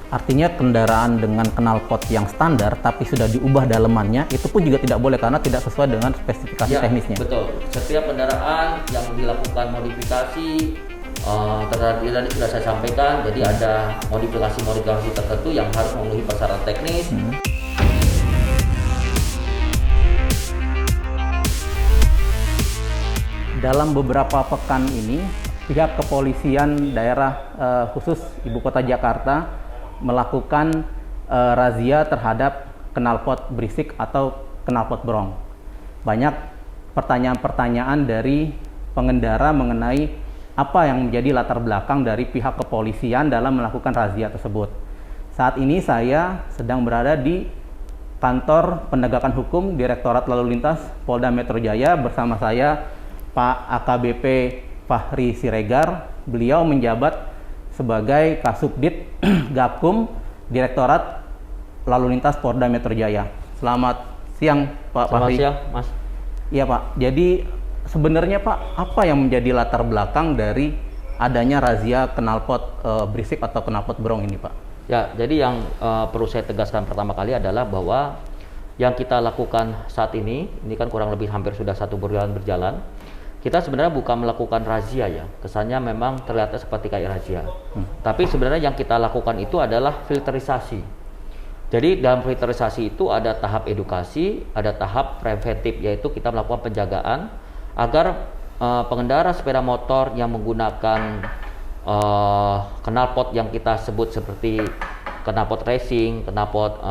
Artinya kendaraan dengan knalpot yang standar tapi sudah diubah dalemannya itu pun juga tidak boleh karena tidak sesuai dengan spesifikasi Ya, teknisnya. betul. Setiap kendaraan yang dilakukan modifikasi tadi sudah saya sampaikan, jadi ada modifikasi tertentu yang harus memenuhi persyaratan teknis. Dalam beberapa pekan ini, pihak kepolisian daerah khusus Ibu Kota Jakarta melakukan razia terhadap knalpot berisik atau knalpot brong. Banyak pertanyaan-pertanyaan dari pengendara mengenai apa yang menjadi latar belakang dari pihak kepolisian dalam melakukan razia tersebut. Saat ini saya sedang berada di kantor penegakan hukum Direktorat Lalu Lintas Polda Metro Jaya. Bersama saya Pak AKBP Fahri Siregar. Beliau menjabat sebagai Kasubdit Gakum Direktorat Lalu Lintas Polda Metro Jaya. Selamat siang Pak Fahri. Selamat siang, Mas. Iya Pak, jadi sebenarnya Pak, apa yang menjadi latar belakang dari adanya razia knalpot berisik atau knalpot brong ini Pak? Ya, jadi yang perlu saya tegaskan pertama kali adalah bahwa yang kita lakukan saat ini kan kurang lebih hampir sudah 1 bulan berjalan. Kita sebenarnya bukan melakukan razia ya, kesannya memang terlihat seperti kayak razia. Tapi sebenarnya yang kita lakukan itu adalah filterisasi. Jadi dalam filterisasi itu ada tahap edukasi, ada tahap preventif, yaitu kita melakukan penjagaan agar pengendara sepeda motor yang menggunakan knalpot yang kita sebut seperti knalpot racing, knalpot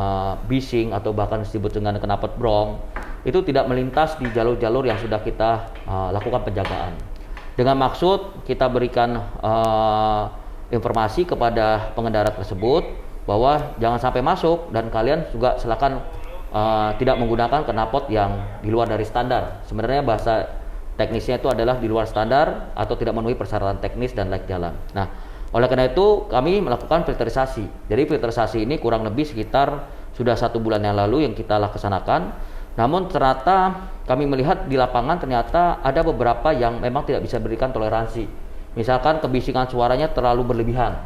bising atau bahkan disebut dengan knalpot brong itu tidak melintas di jalur-jalur yang sudah kita lakukan penjagaan. Dengan maksud kita berikan informasi kepada pengendara tersebut bahwa jangan sampai masuk dan kalian juga silakan tidak menggunakan knalpot yang di luar dari standar. Sebenarnya bahasa teknisnya itu adalah di luar standar atau tidak memenuhi persyaratan teknis dan layak jalan. Nah, oleh karena itu kami melakukan filterisasi. Jadi filterisasi ini kurang lebih sekitar sudah 1 bulan yang lalu yang kita laksanakan. Namun ternyata kami melihat di lapangan ternyata ada beberapa yang memang tidak bisa berikan toleransi. Misalkan kebisingan suaranya terlalu berlebihan.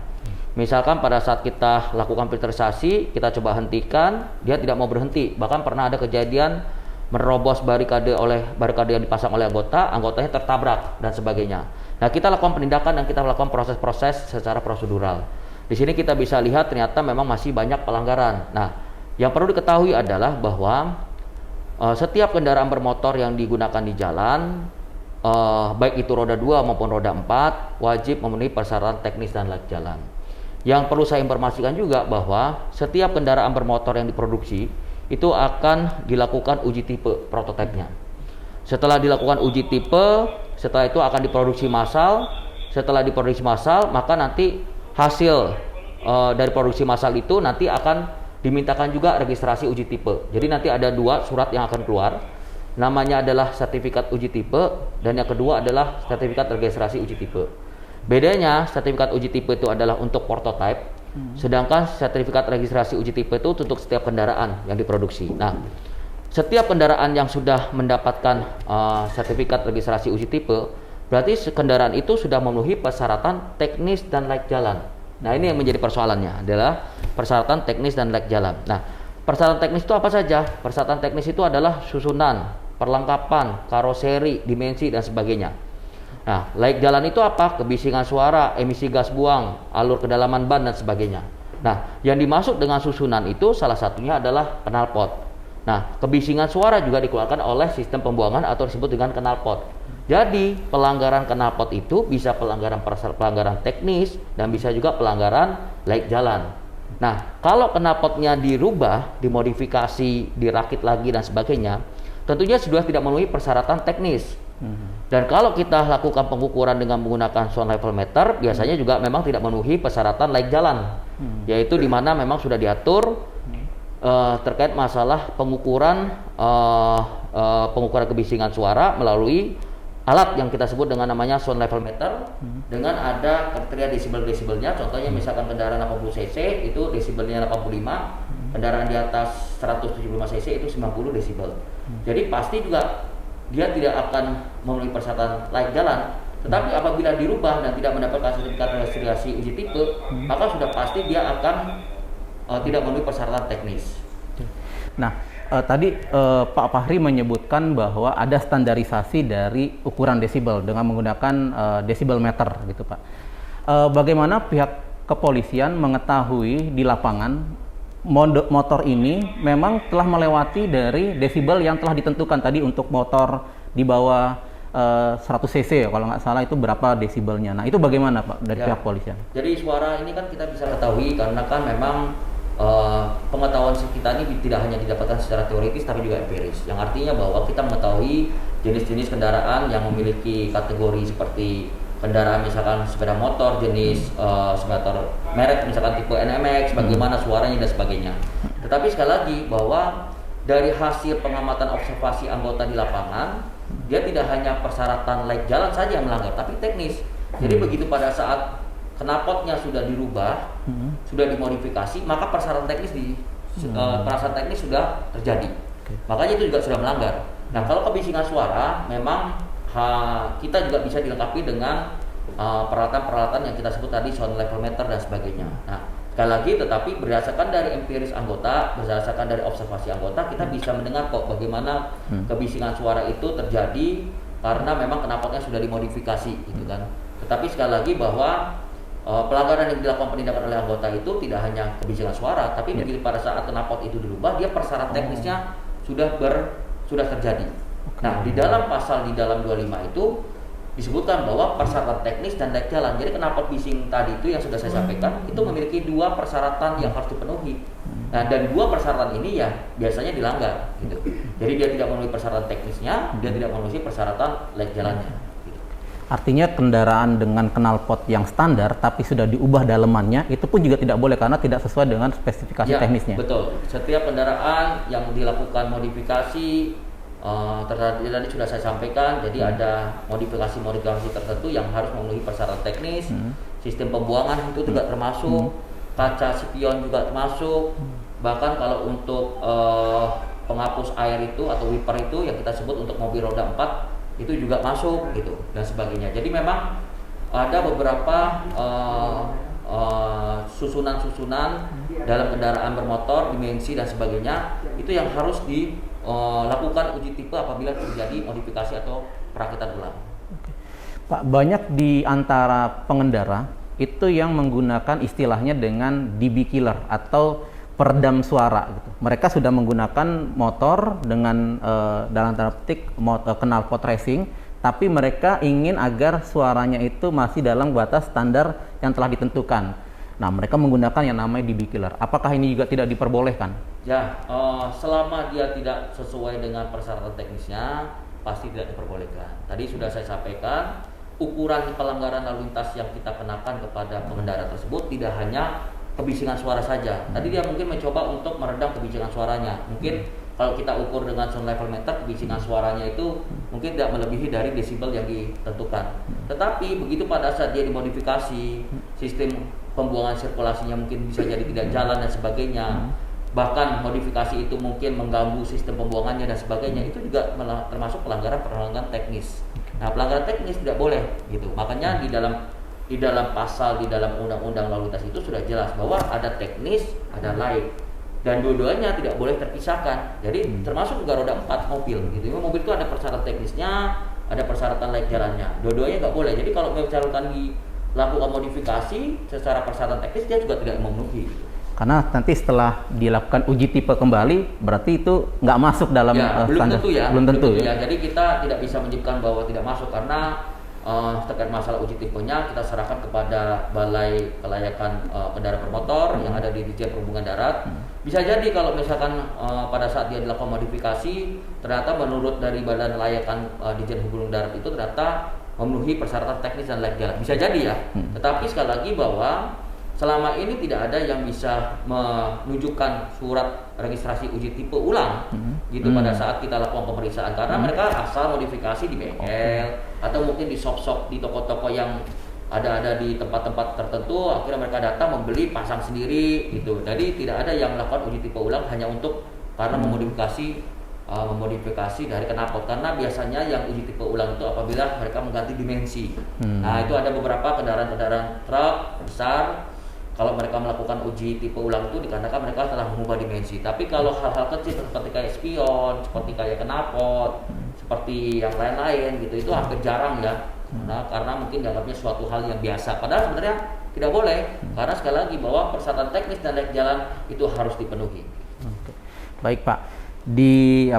Misalkan pada saat kita lakukan filterisasi, kita coba hentikan, dia tidak mau berhenti. Bahkan pernah ada kejadian menerobos barikade yang dipasang oleh anggotanya tertabrak dan sebagainya. Nah, kita lakukan penindakan dan kita melakukan proses-proses secara prosedural. Di sini kita bisa lihat ternyata memang masih banyak pelanggaran. Nah, yang perlu diketahui adalah bahwa setiap kendaraan bermotor yang digunakan di jalan, baik itu roda 2 maupun roda 4, wajib memenuhi persyaratan teknis dan layak jalan. Yang perlu saya informasikan juga bahwa setiap kendaraan bermotor yang diproduksi itu akan dilakukan uji tipe prototipenya. Setelah dilakukan uji tipe, setelah itu akan diproduksi massal. Setelah diproduksi massal, maka nanti hasil dari produksi massal itu nanti akan dimintakan juga registrasi uji tipe. Jadi nanti ada 2 surat yang akan keluar. Namanya adalah sertifikat uji tipe dan yang kedua adalah sertifikat registrasi uji tipe. Bedanya sertifikat uji tipe itu adalah untuk prototipe, sedangkan sertifikat registrasi uji tipe itu untuk setiap kendaraan yang diproduksi. Nah, setiap kendaraan yang sudah mendapatkan sertifikat registrasi uji tipe, berarti kendaraan itu sudah memenuhi persyaratan teknis dan layak jalan. Nah, ini yang menjadi persoalannya adalah persyaratan teknis dan layak jalan. Nah, persyaratan teknis itu apa saja? Persyaratan teknis itu adalah susunan, perlengkapan, karoseri, dimensi dan sebagainya. Nah, layak jalan itu apa? Kebisingan suara, emisi gas buang, alur kedalaman ban dan sebagainya. Nah, yang dimaksud dengan susunan itu salah satunya adalah knalpot. Nah, kebisingan suara juga dikeluarkan oleh sistem pembuangan atau disebut dengan knalpot. Jadi, pelanggaran knalpot itu bisa pelanggaran teknis dan bisa juga pelanggaran layak jalan. Nah, kalau knalpotnya dirubah, dimodifikasi, dirakit lagi dan sebagainya, tentunya sudah tidak memenuhi persyaratan teknis. Dan kalau kita lakukan pengukuran dengan menggunakan sound level meter, biasanya juga memang tidak memenuhi persyaratan layak jalan, yaitu di mana memang sudah diatur terkait masalah pengukuran kebisingan suara melalui alat yang kita sebut dengan namanya sound level meter dengan ada kriteria desibel-desibelnya. Contohnya misalkan kendaraan 80 cc itu desibelnya 85, kendaraan di atas 175 cc itu 90 desibel. Jadi pasti juga dia tidak akan memenuhi persyaratan layak jalan. Tetapi apabila dirubah dan tidak mendapatkan sertifikat registrasi uji tipe, maka sudah pasti dia akan tidak memenuhi persyaratan teknis. Nah, tadi Pak Fahri menyebutkan bahwa ada standarisasi dari ukuran desibel dengan menggunakan desibel meter gitu Pak. Bagaimana pihak kepolisian mengetahui di lapangan motor ini memang telah melewati dari desibel yang telah ditentukan tadi untuk motor di bawah 100 cc kalau nggak salah itu berapa desibelnya. Nah itu bagaimana Pak dari pihak kepolisian? Jadi suara ini kan kita bisa ketahui karena kan memang pengetahuan kita ini tidak hanya didapatkan secara teoritis tapi juga empiris. Yang artinya bahwa kita mengetahui jenis-jenis kendaraan yang memiliki kategori seperti kendaraan misalkan sepeda motor jenis sepeda merek misalkan tipe NMX, bagaimana suaranya dan sebagainya. Tetapi sekali lagi bahwa dari hasil pengamatan observasi anggota di lapangan, dia tidak hanya persyaratan layak jalan saja yang melanggar, tapi teknis. Jadi begitu pada saat knalpotnya sudah dirubah, sudah dimodifikasi, maka persyaratan teknis sudah terjadi. Makanya itu juga sudah melanggar. Nah kalau kebisingan suara memang kita juga bisa dilengkapi dengan peralatan-peralatan yang kita sebut tadi sound level meter dan sebagainya. Nah, sekali lagi tetapi berdasarkan dari empiris anggota, berdasarkan dari observasi anggota, kita bisa mendengar kok bagaimana kebisingan suara itu terjadi karena memang knalpotnya sudah dimodifikasi gitu kan. Tetapi sekali lagi bahwa pelanggaran yang dilakukan penindakan oleh anggota itu tidak hanya kebisingan suara, tapi begitu pada saat knalpot itu dirubah, dia persyaratan teknisnya sudah terjadi. Nah, di dalam pasal di dalam 25 itu disebutkan bahwa persyaratan teknis dan layak jalan. Jadi knalpot bising tadi itu yang sudah saya sampaikan itu memiliki dua persyaratan yang harus dipenuhi. Nah, dan dua persyaratan ini ya biasanya dilanggar gitu. Jadi dia tidak memenuhi persyaratan teknisnya, dia tidak memenuhi persyaratan layak jalannya. Gitu. Artinya kendaraan dengan knalpot yang standar tapi sudah diubah dalemannya itu pun juga tidak boleh karena tidak sesuai dengan spesifikasi teknisnya. Betul. Setiap kendaraan yang dilakukan modifikasi tadi sudah saya sampaikan, jadi ada modifikasi tertentu yang harus memenuhi persyaratan teknis, sistem pembuangan itu juga termasuk, kaca spion juga termasuk, bahkan kalau untuk penghapus air itu atau wiper itu yang kita sebut untuk mobil roda 4 itu juga masuk gitu dan sebagainya. Jadi memang ada beberapa susunan-susunan dalam kendaraan bermotor, dimensi dan sebagainya itu yang harus lakukan uji tipe apabila terjadi modifikasi atau perakitan ulang. Pak, banyak di antara pengendara itu yang menggunakan istilahnya dengan DB killer atau peredam suara gitu. Mereka sudah menggunakan motor dengan dalam tanda petik knalpot racing, tapi mereka ingin agar suaranya itu masih dalam batas standar yang telah ditentukan. Nah, mereka menggunakan yang namanya DB killer. Apakah ini juga tidak diperbolehkan? Ya, selama dia tidak sesuai dengan persyaratan teknisnya, pasti tidak diperbolehkan. Tadi sudah saya sampaikan, ukuran pelanggaran lalu lintas yang kita kenakan kepada pengendara tersebut tidak hanya kebisingan suara saja. Tadi dia mungkin mencoba untuk meredam kebisingan suaranya. Mungkin kalau kita ukur dengan sound level meter, kebisingan suaranya itu mungkin tidak melebihi dari desibel yang ditentukan. Tetapi begitu pada saat dia dimodifikasi, sistem pembuangan sirkulasinya mungkin bisa jadi tidak jalan dan sebagainya, bahkan modifikasi itu mungkin mengganggu sistem pembuangannya dan sebagainya, itu juga termasuk pelanggaran teknis. Nah, pelanggaran teknis tidak boleh gitu. Makanya di dalam pasal di dalam undang-undang lalu lintas itu sudah jelas bahwa ada teknis, ada laik, dan dua-duanya tidak boleh terpisahkan. Jadi termasuk juga roda 4 mobil gitu. Mobil itu ada persyaratan teknisnya, ada persyaratan laik jalannya. Dua-duanya nggak boleh. Jadi kalau misalkan dilakukan modifikasi secara persyaratan teknis, dia juga tidak memenuhi. Karena nanti setelah dilakukan uji tipe kembali, berarti itu nggak masuk dalam belum standar. Belum tentu ya. Jadi kita tidak bisa menyebutkan bahwa tidak masuk karena terkait masalah uji tipenya kita serahkan kepada Balai Kelayakan Kendaraan Bermotor yang ada di Ditjen Perhubungan Darat. Bisa jadi kalau misalkan pada saat dia dilakukan modifikasi, ternyata menurut dari Badan Kelayakan Ditjen Perhubungan Darat itu ternyata memenuhi persyaratan teknis dan layak jalan. Bisa jadi ya. Tetapi sekali lagi bahwa selama ini tidak ada yang bisa menunjukkan surat registrasi uji tipe ulang gitu pada saat kita lakukan pemeriksaan, karena mereka asal modifikasi di bengkel atau mungkin di shop-shop, di toko-toko yang ada di tempat-tempat tertentu, akhirnya mereka datang membeli pasang sendiri gitu. Jadi tidak ada yang melakukan uji tipe ulang hanya untuk karena memodifikasi dari knalpot, karena biasanya yang uji tipe ulang itu apabila mereka mengganti dimensi. Nah, itu ada beberapa kendaraan truk besar. kalau mereka melakukan uji tipe ulang itu dikarenakan mereka telah mengubah dimensi. Tapi kalau hal-hal kecil seperti kayak spion, seperti kayak knalpot, seperti yang lain-lain gitu, itu hampir jarang ya. Nah, karena mungkin dianggapnya suatu hal yang biasa. Padahal sebenarnya tidak boleh, karena sekali lagi bahwa persyaratan teknis dan layak jalan itu harus dipenuhi. Oke. Baik Pak, di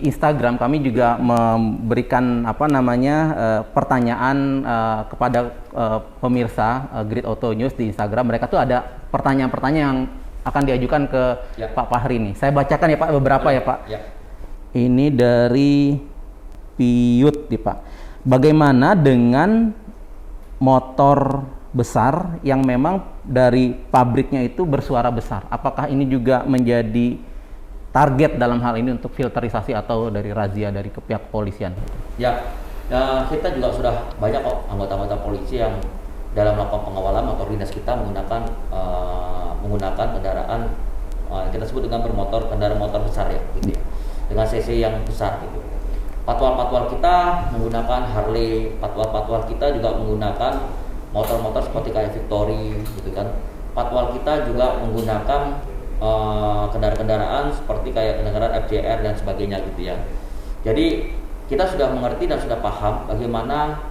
Instagram kami juga memberikan pertanyaan kepada pemirsa Grid Auto News di Instagram. Mereka tuh ada pertanyaan-pertanyaan yang akan diajukan ke Pak Fahri nih. Saya bacakan ya Pak beberapa ya Pak. Ya. Ini dari Piyut nih Pak. Bagaimana dengan motor besar yang memang dari pabriknya itu bersuara besar? Apakah ini juga menjadi target dalam hal ini untuk filterisasi atau dari razia dari pihak kepolisian? Ya, kita juga sudah banyak kok anggota-anggota polisi yang dalam melakukan pengawalan motor dinas kita menggunakan kendaraan kita sebut dengan kendaraan motor besar ya, gitu ya, dengan cc yang besar gitu. Patwal-patwal kita menggunakan Harley, patwal-patwal kita juga menggunakan motor-motor seperti kayak Victory gitu kan. Patwal kita juga menggunakan kendaraan-kendaraan seperti kayak kendaraan FJR dan sebagainya gitu ya. Jadi kita sudah mengerti dan sudah paham bagaimana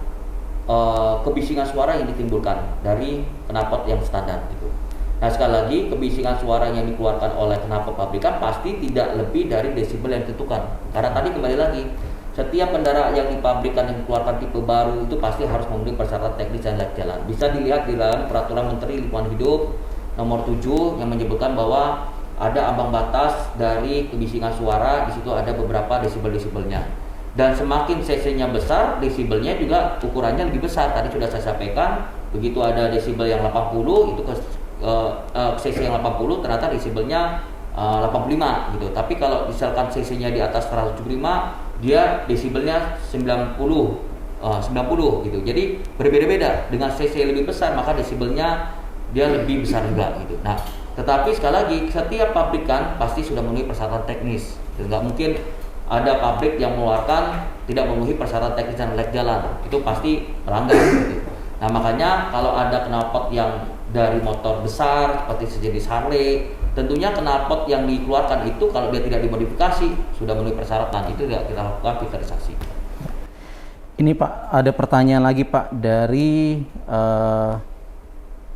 kebisingan suara yang ditimbulkan dari knalpot yang standar gitu. Nah, sekali lagi kebisingan suara yang dikeluarkan oleh knalpot pabrikan pasti tidak lebih dari desibel yang ditentukan. Karena tadi kembali lagi, setiap kendaraan yang dipabrikan yang dikeluarkan tipe baru itu pasti harus memenuhi persyaratan teknis dan layak jalan. Bisa dilihat di dalam Peraturan Menteri Lingkungan Hidup Nomor 7 yang menyebutkan bahwa ada ambang batas dari kebisingan suara. Di situ ada beberapa desibel-desibelnya. Dan semakin cc-nya besar, desibelnya juga ukurannya lebih besar. Tadi sudah saya sampaikan, begitu ada desibel yang 80 itu ke cc yang 80 ternyata desibelnya 85 gitu. Tapi kalau misalkan cc-nya di atas 175, dia desibelnya 90 gitu. Jadi berbeda-beda. Dengan cc lebih besar maka desibelnya dia lebih besar juga gitu. Nah, tetapi sekali lagi setiap pabrikan pasti sudah memenuhi persyaratan teknis. Nggak mungkin ada pabrik yang mengeluarkan tidak memenuhi persyaratan teknis dan layak jalan. Itu pasti melanggar gitu. Nah, makanya kalau ada knalpot yang dari motor besar seperti sejenis Harley, tentunya knalpot yang dikeluarkan itu kalau dia tidak dimodifikasi sudah memenuhi persyaratan, itu tidak kita lakukan filterisasi. Ini Pak, ada pertanyaan lagi Pak dari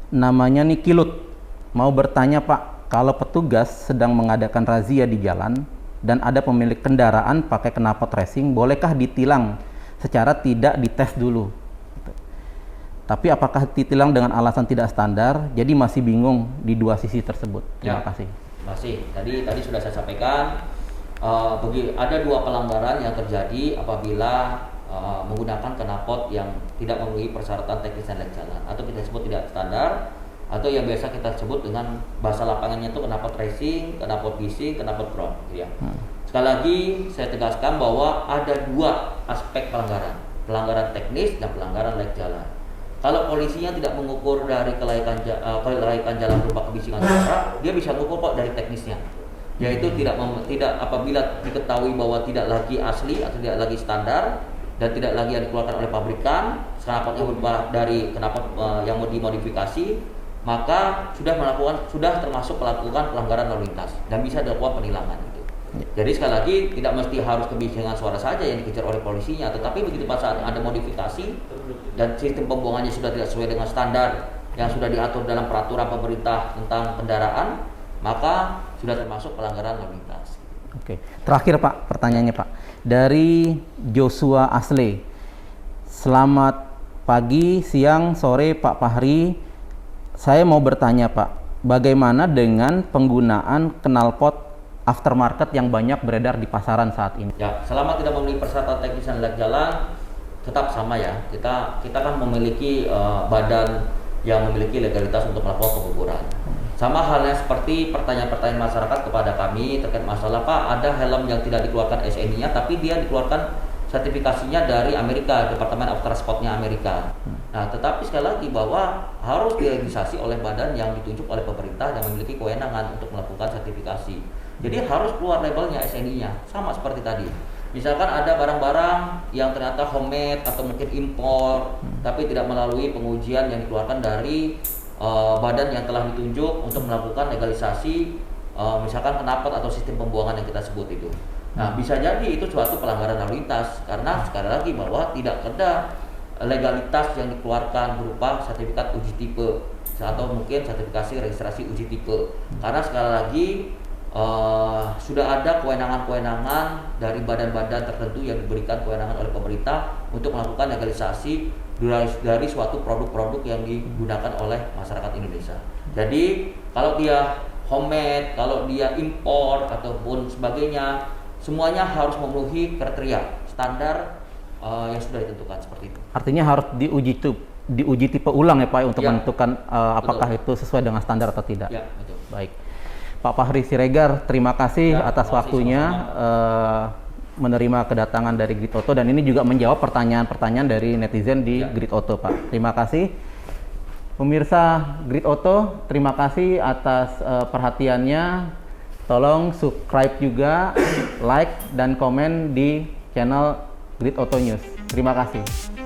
namanya nih Kilut. Mau bertanya Pak, kalau petugas sedang mengadakan razia di jalan dan ada pemilik kendaraan pakai knalpot racing, bolehkah ditilang secara tidak dites dulu? Tapi apakah ditilang dengan alasan tidak standar? Jadi masih bingung di dua sisi tersebut. Terima kasih. Masih. Tadi sudah saya sampaikan, ada dua pelanggaran yang terjadi apabila menggunakan knalpot yang tidak memenuhi persyaratan teknis dan layak jalan, atau kita sebut tidak standar, atau yang biasa kita sebut dengan bahasa lapangannya itu knalpot racing, knalpot bising, knalpot front gitu ya. Sekali lagi saya tegaskan bahwa ada dua aspek pelanggaran teknis dan pelanggaran layak jalan. Kalau polisinya tidak mengukur dari kelaikan jalan berupa kebisingan suara, dia bisa mengukur kok dari teknisnya, yaitu tidak apabila diketahui bahwa tidak lagi asli atau tidak lagi standar dan tidak lagi yang dikeluarkan oleh pabrikan, knalpot yang berubah dari knalpot yang mau dimodifikasi, maka sudah termasuk melakukan pelanggaran lalu lintas dan bisa dilakukan penilangan gitu. Jadi sekali lagi tidak mesti harus kebisingan suara saja yang dikejar oleh polisinya, tetapi begitu pas saat ada modifikasi dan sistem pembuangannya sudah tidak sesuai dengan standar yang sudah diatur dalam peraturan pemerintah tentang kendaraan, maka sudah termasuk pelanggaran lalu lintas. Oke, terakhir Pak, pertanyaannya Pak, dari Joshua Asle. Selamat pagi, siang, sore Pak Fahri. Saya mau bertanya Pak, bagaimana dengan penggunaan knalpot aftermarket yang banyak beredar di pasaran saat ini? Ya, selama tidak memenuhi persyaratan teknis dan layak jalan, tetap sama ya. Kita kan memiliki badan yang memiliki legalitas untuk melakukan pengukuran. Sama halnya seperti pertanyaan-pertanyaan masyarakat kepada kami terkait masalah Pak, ada helm yang tidak dikeluarkan SNI-nya tapi dia dikeluarkan sertifikasinya dari Amerika, Departemen of Transport-nya Amerika. Nah, tetapi sekali lagi bahwa harus diregistrasi oleh badan yang ditunjuk oleh pemerintah yang memiliki kewenangan untuk melakukan sertifikasi. Jadi harus keluar labelnya SNI-nya, sama seperti tadi. Misalkan ada barang-barang yang ternyata homemade atau mungkin impor, tapi tidak melalui pengujian yang dikeluarkan dari badan yang telah ditunjuk untuk melakukan legalisasi misalkan knalpot atau sistem pembuangan yang kita sebut itu. Nah, bisa jadi itu suatu pelanggaran lalu lintas karena sekali lagi bahwa tidak ada legalitas yang dikeluarkan berupa sertifikat uji tipe atau mungkin sertifikasi registrasi uji tipe. Karena sekali lagi sudah ada kewenangan-kewenangan dari badan-badan tertentu yang diberikan kewenangan oleh pemerintah untuk melakukan legalisasi dari suatu produk-produk yang digunakan oleh masyarakat Indonesia. Jadi kalau dia homemade, kalau dia impor ataupun sebagainya, semuanya harus memenuhi kriteria standar yang sudah ditentukan seperti itu. Artinya harus diuji tipe ulang ya Pak untuk Ya, menentukan apakah betul. itu sesuai dengan standar atau tidak. Ya, betul. Baik, Pak Fahri Siregar, terima kasih Ya, atas terima kasih waktunya menerima kedatangan dari Grid Auto, dan ini juga menjawab pertanyaan-pertanyaan dari netizen di Ya. Grid Auto Pak. Terima kasih. Pemirsa Grid Auto, terima kasih atas perhatiannya. Tolong subscribe juga, like dan komen di channel Grid Auto News. Terima kasih.